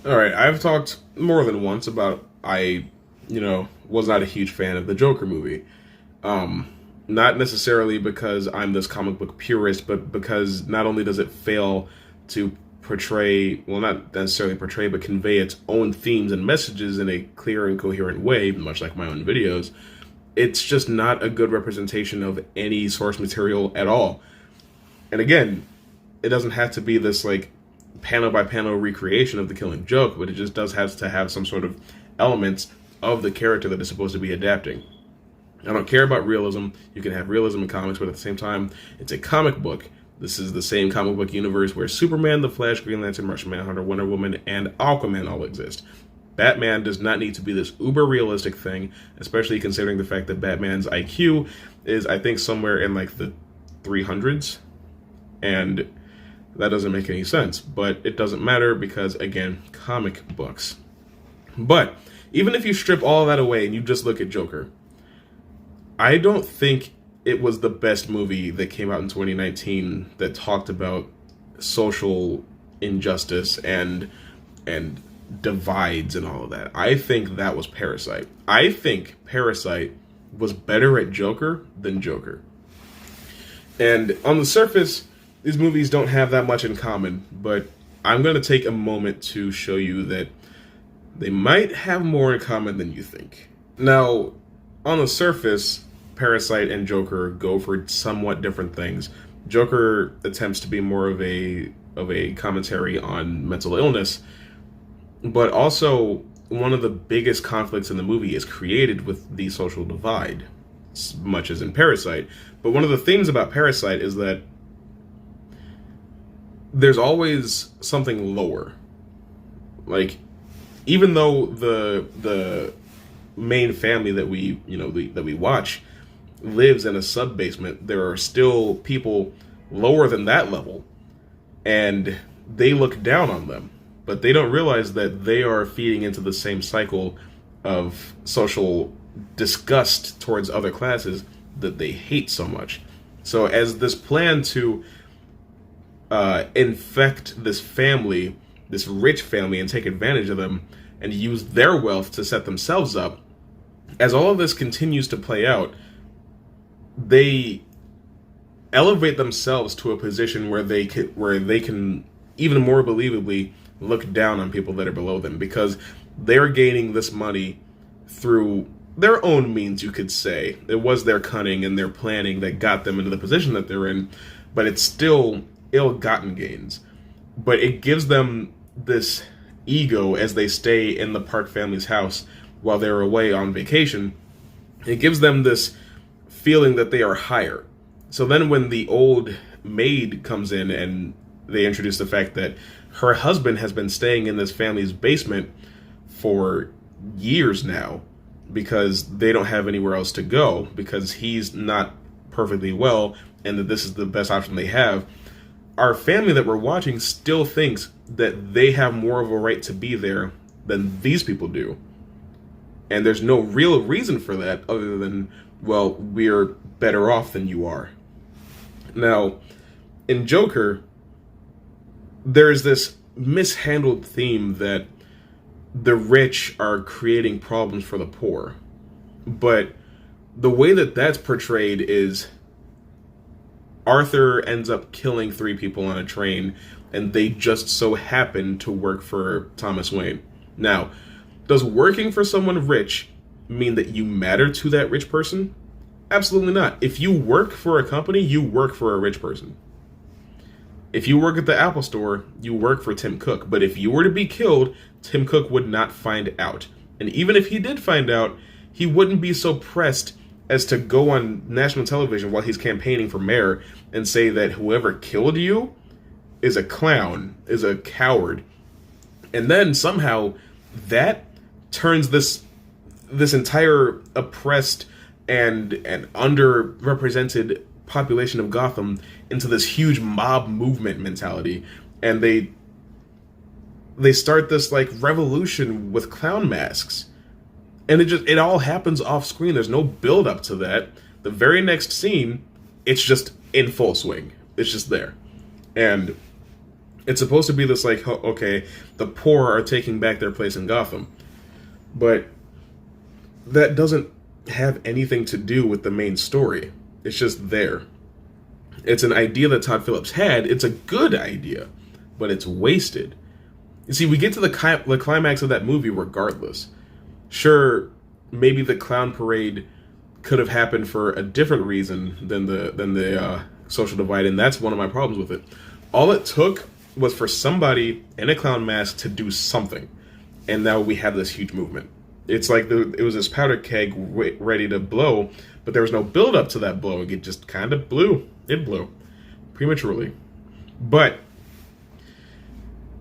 All right, I've talked more than once about was not a huge fan of the Joker movie. Not necessarily because I'm this comic book purist, but because not only does it fail to portray, well, not necessarily portray, but convey its own themes and messages in a clear and coherent way, much like my own videos, it's just not a good representation of any source material at all. And again, it doesn't have to be this like panel by panel recreation of the Killing Joke, but it just does have to have some sort of elements of the character that is supposed to be adapting. I don't care about realism. You can have realism in comics, but at the same time, it's a comic book. This is the same comic book universe where Superman, The Flash, Green Lantern, Martian Manhunter, Wonder Woman, and Aquaman all exist. Batman does not need to be this uber realistic thing, especially considering the fact that Batman's IQ is, I think, somewhere in like the 300s. And that doesn't make any sense, but it doesn't matter because, again, comic books. But even if you strip all that away and you just look at Joker, I don't think it was the best movie that came out in 2019 that talked about social injustice and divides and all of that. I think that was Parasite. I think Parasite was better at Joker than Joker. And on the surface, these movies don't have that much in common, but I'm going to take a moment to show you that they might have more in common than you think. Now, on the surface, Parasite and Joker go for somewhat different things. Joker attempts to be more of a commentary on mental illness, but also one of the biggest conflicts in the movie is created with the social divide, as much as in Parasite. But one of the things about Parasite is that there's always something lower. Like, even though the main family that we watch lives in a sub basement, there are still people lower than that level, and they look down on them, but they don't realize that they are feeding into the same cycle of social disgust towards other classes that they hate so much. So as this plan to infect this family, this rich family, and take advantage of them and use their wealth to set themselves up, as all of this continues to play out, they elevate themselves to a position where they can even more believably look down on people that are below them, because they're gaining this money through their own means, you could say. It was their cunning and their planning that got them into the position that they're in, but it's still ill-gotten gains. But it gives them this ego as they stay in the Park family's house while they're away on vacation. It gives them this feeling that they are higher. So then when the old maid comes in and they introduce the fact that her husband has been staying in this family's basement for years now because they don't have anywhere else to go, because he's not perfectly well, and that this is the best option they have, our family that we're watching still thinks that they have more of a right to be there than these people do. And there's no real reason for that other than, well, we're better off than you are. Now, in Joker, there's this mishandled theme that the rich are creating problems for the poor. But the way that that's portrayed is Arthur ends up killing 3 people on a train, and they just so happen to work for Thomas Wayne. Now, does working for someone rich mean that you matter to that rich person? Absolutely not. If you work for a company, you work for a rich person. If you work at the Apple Store, you work for Tim Cook. But if you were to be killed, Tim Cook would not find out. And even if he did find out, he wouldn't be so pressed as to go on national television while he's campaigning for mayor and say that whoever killed you is a clown, is a coward. And then somehow that turns this entire oppressed and underrepresented population of Gotham into this huge mob movement mentality, and they start this like revolution with clown masks, and it all happens off screen. There's no build up to that. The very next scene, it's just in full swing. It's just there, and It's supposed to be this like, okay, the poor are taking back their place in Gotham. But that doesn't have anything to do with the main story. It's just there. It's an idea that Todd Phillips had. It's a good idea, but it's wasted. You see, we get to the climax of that movie regardless. Sure, maybe the clown parade could have happened for a different reason than the social divide, and that's one of my problems with it. All it took was for somebody in a clown mask to do something, and now we have this huge movement. It's like it was this powder keg ready to blow, but there was no build up to that blow. It just kind of blew. It blew prematurely. But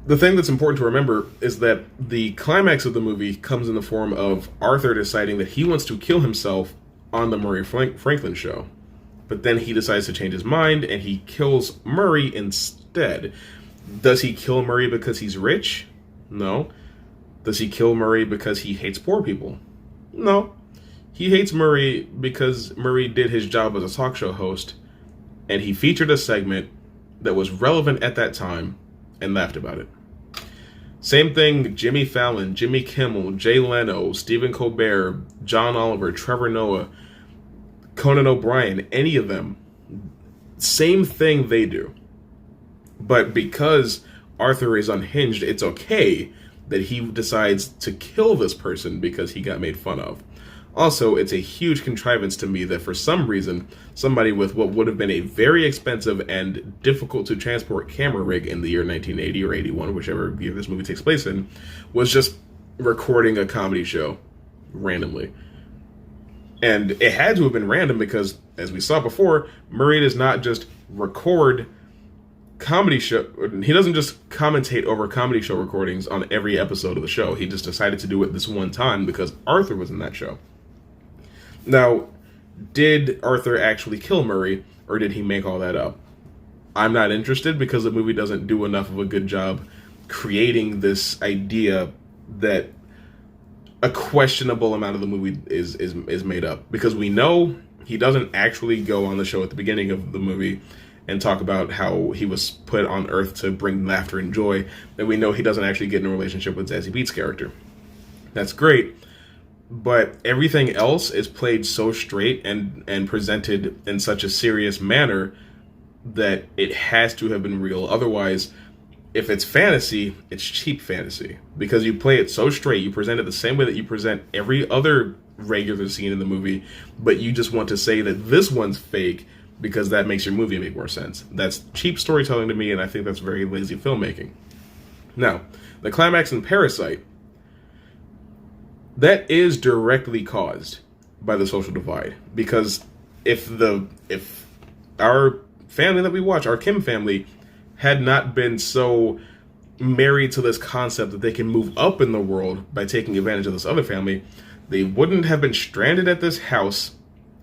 the thing that's important to remember is that the climax of the movie comes in the form of Arthur deciding that he wants to kill himself on the Murray Franklin show. But then he decides to change his mind and he kills Murray instead. Does he kill Murray because he's rich? No. Does he kill Murray because he hates poor people? No. He hates Murray because Murray did his job as a talk show host and he featured a segment that was relevant at that time and laughed about it. Same thing, Jimmy Fallon, Jimmy Kimmel, Jay Leno, Stephen Colbert, John Oliver, Trevor Noah, Conan O'Brien, any of them. Same thing they do. But because Arthur is unhinged, it's okay that he decides to kill this person because he got made fun of. Also, it's a huge contrivance to me that for some reason, somebody with what would have been a very expensive and difficult to transport camera rig in the year 1980 or 81, whichever year this movie takes place in, was just recording a comedy show randomly. And it had to have been random because, as we saw before, Murray does not just record comedy show. He doesn't just commentate over comedy show recordings on every episode of the show. He just decided to do it this one time because Arthur was in that show. Now, did Arthur actually kill Murray, or did he make all that up? I'm not interested because the movie doesn't do enough of a good job creating this idea that a questionable amount of the movie is made up. Because we know he doesn't actually go on the show at the beginning of the movie and talk about how he was put on Earth to bring laughter and joy. And we know he doesn't actually get in a relationship with Zazie Beetz' character. That's great. But everything else is played so straight and presented in such a serious manner that it has to have been real. Otherwise, if it's fantasy, it's cheap fantasy. Because you play it so straight, you present it the same way that you present every other regular scene in the movie, but you just want to say that this one's fake because that makes your movie make more sense. That's cheap storytelling to me, and I think that's very lazy filmmaking. Now, the climax in Parasite, that is directly caused by the social divide. Because if our family that we watch, our Kim family, had not been so married to this concept that they can move up in the world by taking advantage of this other family, they wouldn't have been stranded at this house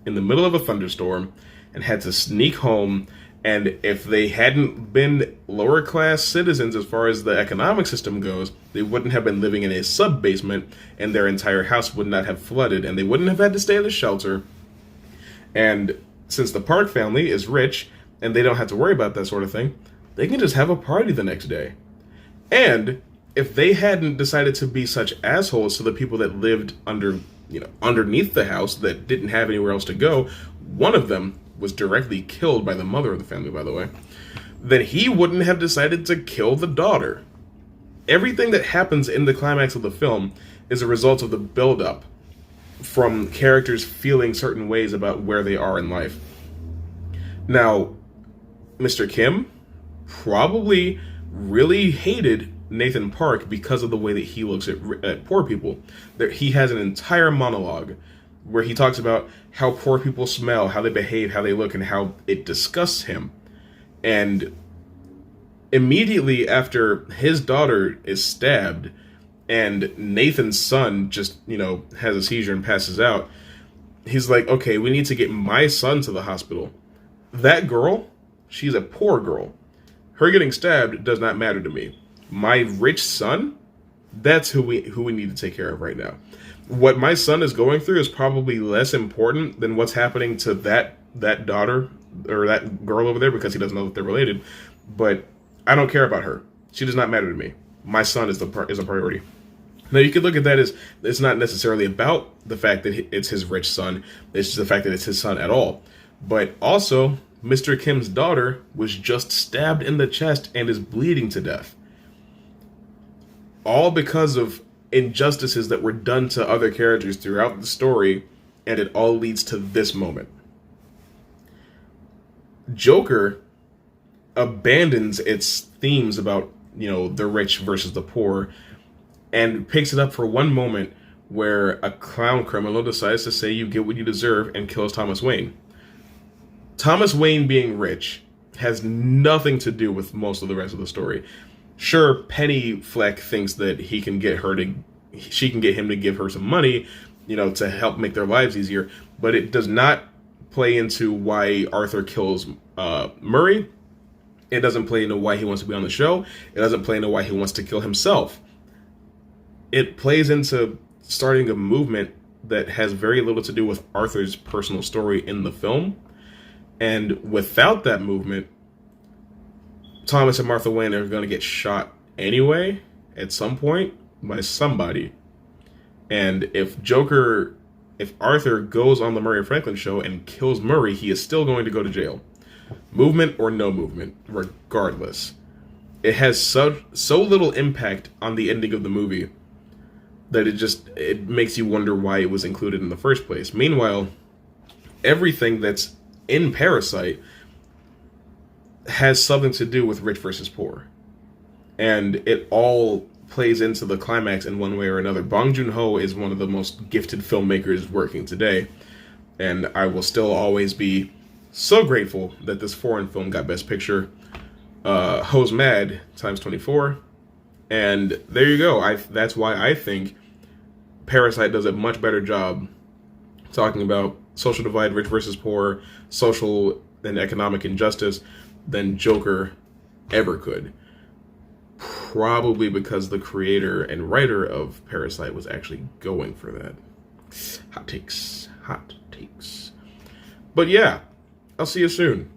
in the middle of a thunderstorm and had to sneak home. And if they hadn't been lower class citizens as far as the economic system goes, they wouldn't have been living in a sub-basement and their entire house would not have flooded and they wouldn't have had to stay at a shelter. And since the Park family is rich and they don't have to worry about that sort of thing, they can just have a party the next day. And if they hadn't decided to be such assholes to the people that lived underneath the house that didn't have anywhere else to go, one of them was directly killed by the mother of the family, by the way, then he wouldn't have decided to kill the daughter. Everything that happens in the climax of the film is a result of the build-up from characters feeling certain ways about where they are in life. Now, Mr. Kim probably really hated Nathan Park because of the way that he looks at poor people. He has an entire monologue where he talks about how poor people smell, how they behave, how they look, and how it disgusts him. And immediately after his daughter is stabbed and Nathan's son just, has a seizure and passes out, he's like, okay, we need to get my son to the hospital. That girl, she's a poor girl. Her getting stabbed does not matter to me. My rich son, that's who we need to take care of right now. What my son is going through is probably less important than what's happening to that daughter or that girl over there because he doesn't know that they're related. But I don't care about her. She does not matter to me. My son is is a priority. Now, you could look at that as it's not necessarily about the fact that it's his rich son. It's just the fact that it's his son at all. But also, Mr. Kim's daughter was just stabbed in the chest and is bleeding to death. All because of injustices that were done to other characters throughout the story, and it all leads to this moment. Joker abandons its themes about, the rich versus the poor, and picks it up for one moment where a clown criminal decides to say you get what you deserve and kills Thomas Wayne. Thomas Wayne being rich has nothing to do with most of the rest of the story. Sure, Penny Fleck thinks that she can get him to give her some money, to help make their lives easier, but it does not play into why Arthur kills Murray. It doesn't play into why he wants to be on the show. It doesn't play into why he wants to kill himself. It plays into starting a movement that has very little to do with Arthur's personal story in the film. And without that movement, Thomas and Martha Wayne are going to get shot anyway at some point by somebody. And if Arthur goes on the Murray and Franklin show and kills Murray, he is still going to go to jail. Movement or no movement, regardless. It has so little impact on the ending of the movie that it makes you wonder why it was included in the first place. Meanwhile, everything that's in Parasite has something to do with rich versus poor. And it all plays into the climax in one way or another. Bong Joon-ho is one of the most gifted filmmakers working today. And I will still always be so grateful that this foreign film got Best Picture. Ho's Mad times 24. And there you go. That's why I think Parasite does a much better job talking about social divide, rich versus poor, social and economic injustice than Joker ever could. Probably because the creator and writer of Parasite was actually going for that. Hot takes. But yeah, I'll see you soon.